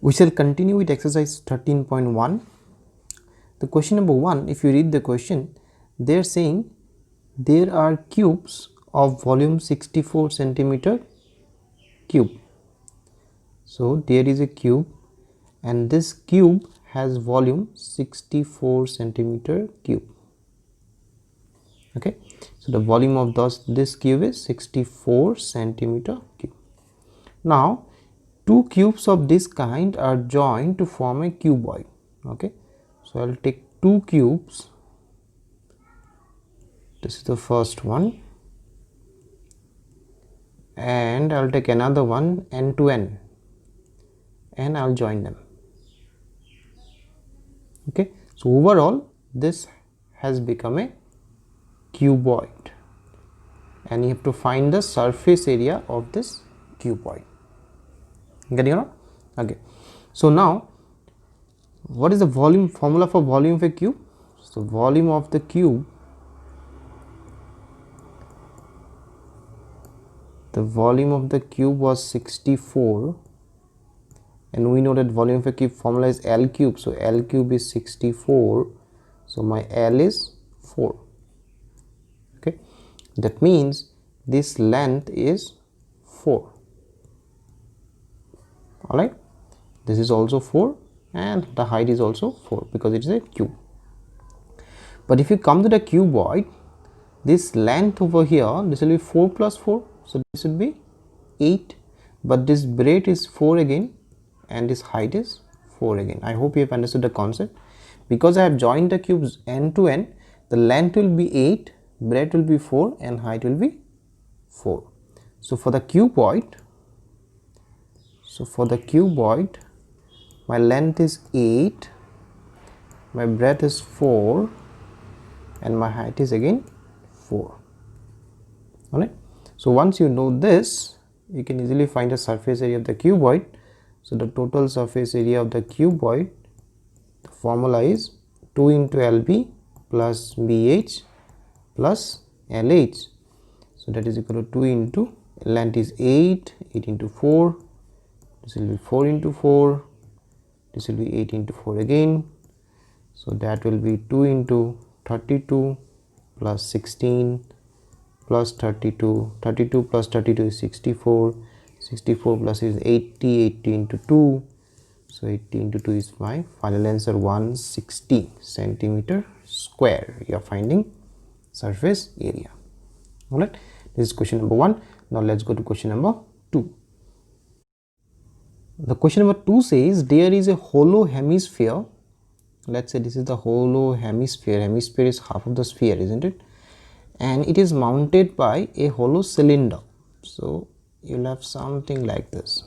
We shall continue with exercise 13.1. The question number 1, if you read the question, they are saying there are cubes of volume 64 centimeter cube. So there is a cube and this cube has volume 64 centimeter cube. Okay, so the volume of this cube is 64 centimeter cube. Now two cubes of this kind are joined to form a cuboid. Okay, so I'll take two cubes. This is the first one, and I'll take another one n to n, and I'll join them. Okay, so overall this has become a cuboid, and you have to find the surface area of this cuboid. Getting it? Okay, so now what is the volume formula for volume of a cube? So volume of the cube, the volume of the cube was 64, and we know that volume of a cube formula is L cube, so L cube is 64, so my L is 4. Okay, that means this length is 4. Alright, this is also 4 and the height is also 4 because it is a cube. But if you come to the cuboid, this length over here, this will be 4 plus 4, so this will be 8, but this breadth is 4 again and this height is 4 again. I hope you have understood the concept. Because I have joined the cubes n to n, the length will be 8, breadth will be 4 and height will be 4. So for the cuboid, my length is 8, my breadth is 4 and my height is again 4. Alright, so once you know this, you can easily find the surface area of the cuboid. So the total surface area of the cuboid, the formula is 2 into LB plus BH plus LH. So that is equal to 2 into length is 8 into 4, this will be 4 into 4, this will be 8 into 4 again, so that will be 2 into 32 plus 16 plus 32, 32 plus 32 is 64, 64 plus is 80, 80 into 2, so 80 into 2 is my final answer 160 centimeter square. You are finding surface area. Alright, this is question number 1. Now let's go to question number 2. The question number 2 says there is a hollow hemisphere. Let's say this is the hollow hemisphere. Hemisphere is half of the sphere, isn't it? And it is mounted by a hollow cylinder. So you'll have something like this.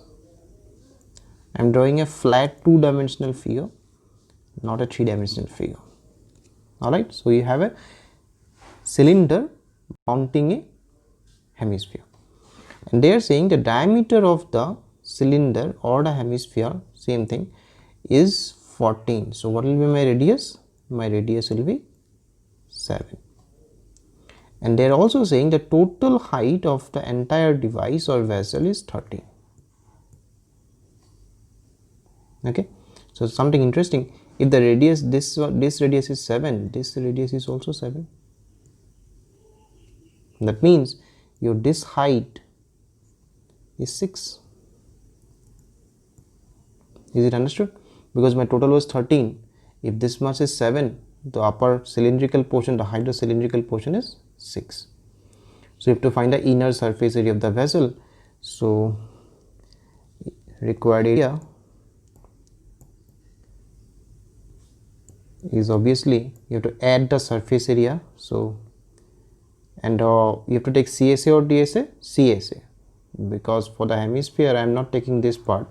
I'm drawing a flat 2-dimensional figure, not a 3-dimensional figure. Alright, so you have a cylinder mounting a hemisphere, and they are saying the diameter of the cylinder or the hemisphere, same thing, is 14. So what will be my radius? My radius will be 7. And they are also saying the total height of the entire device or vessel is 13. Okay, so something interesting, if the radius, this radius is 7, this radius is also 7. That means your this height is 6. Is it understood? Because my total was 13. If this much is 7, the upper cylindrical portion, the height of cylindrical portion is 6. So you have to find the inner surface area of the vessel. So required area is obviously you have to add the surface area. So and you have to take CSA or DSA? CSA, because for the hemisphere I am not taking this part,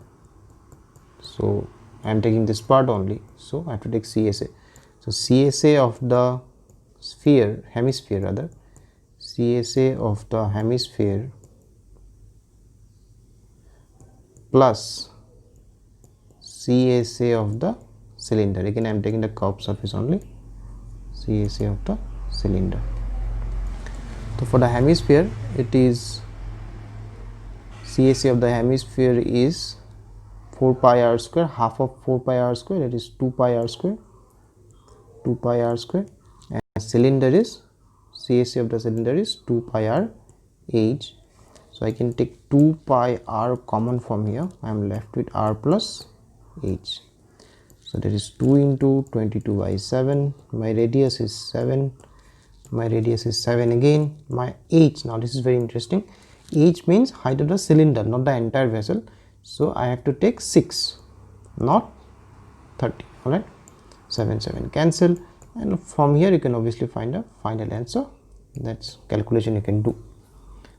so I am taking this part only, so I have to take CSA. So CSA of the hemisphere rather, CSA of the hemisphere plus CSA of the cylinder. Again I am taking the curved surface only, CSA of the cylinder. So for the hemisphere, it is CSA of the hemisphere is 4 pi r square, half of 4 pi r square, that is 2 pi r square, 2 pi r square, and cylinder is, CSA of the cylinder is 2 pi r h. So I can take 2 pi r common from here. I am left with r plus h. So that is 2 into 22 by 7. My radius is 7. My radius is 7 again. My h, now this is very interesting. H means height of the cylinder, not the entire vessel. So I have to take 6, not 30. Alright. 7, 7 cancel. And from here you can obviously find a final answer. That's calculation you can do.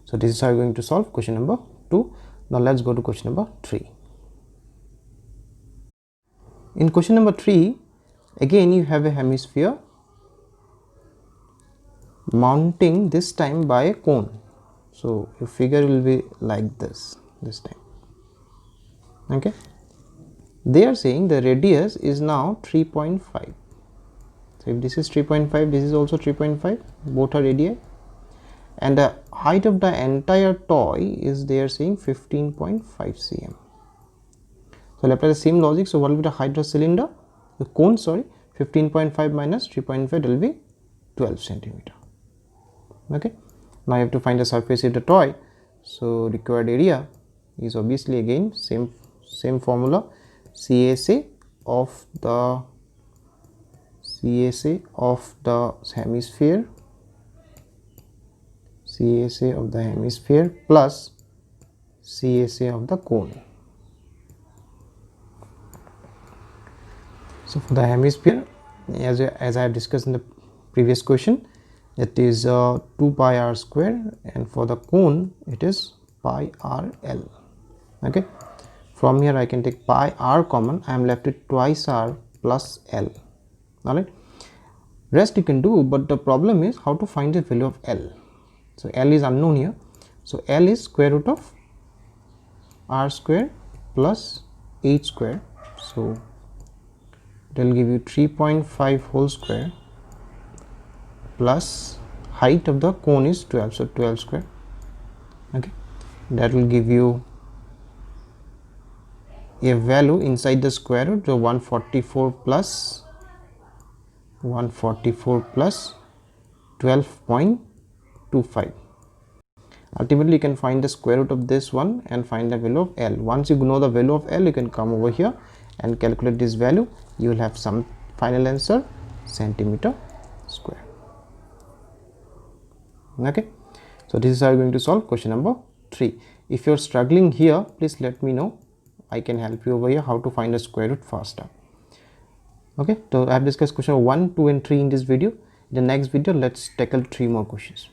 So this is how you're going to solve question number 2. Now let's go to question number 3. In question number 3, again you have a hemisphere mounting this time by a cone. So your figure will be like this time. Okay. They are saying the radius is now 3.5. So if this is 3.5, this is also 3.5. Both are radii. And the height of the entire toy is, they are saying, 15.5 cm. So I'll apply the same logic. So what will be the height of the cylinder? The cone, sorry, 15.5 minus 3.5 will be 12 centimeter. Okay. Now I have to find the surface of the toy. So required area is obviously again same formula, CSA of the hemisphere, CSA of the hemisphere plus CSA of the cone. So for the hemisphere, as I have discussed in the previous question, it is 2 pi r square, and for the cone it is pi r l. Okay. From here I can take pi r common. I am left with twice r plus l. Alright. Rest you can do, but the problem is how to find the value of l. So l is unknown here. So l is square root of r square plus h square. So it will give you 3.5 whole square plus height of the cone is 12. So 12 square. Okay. That will give you a value inside the square root, so 144 plus 12.25. Ultimately you can find the square root of this one and find the value of l. Once you know the value of l, you can come over here and calculate this value. You will have some final answer, centimeter square. Okay. So this is how you are going to solve question number 3. If you are struggling here, please let me know. I can help you over here how to find a square root faster. Okay, so I have discussed question 1, 2 and 3 in this video. In the next video, let's tackle 3 more questions.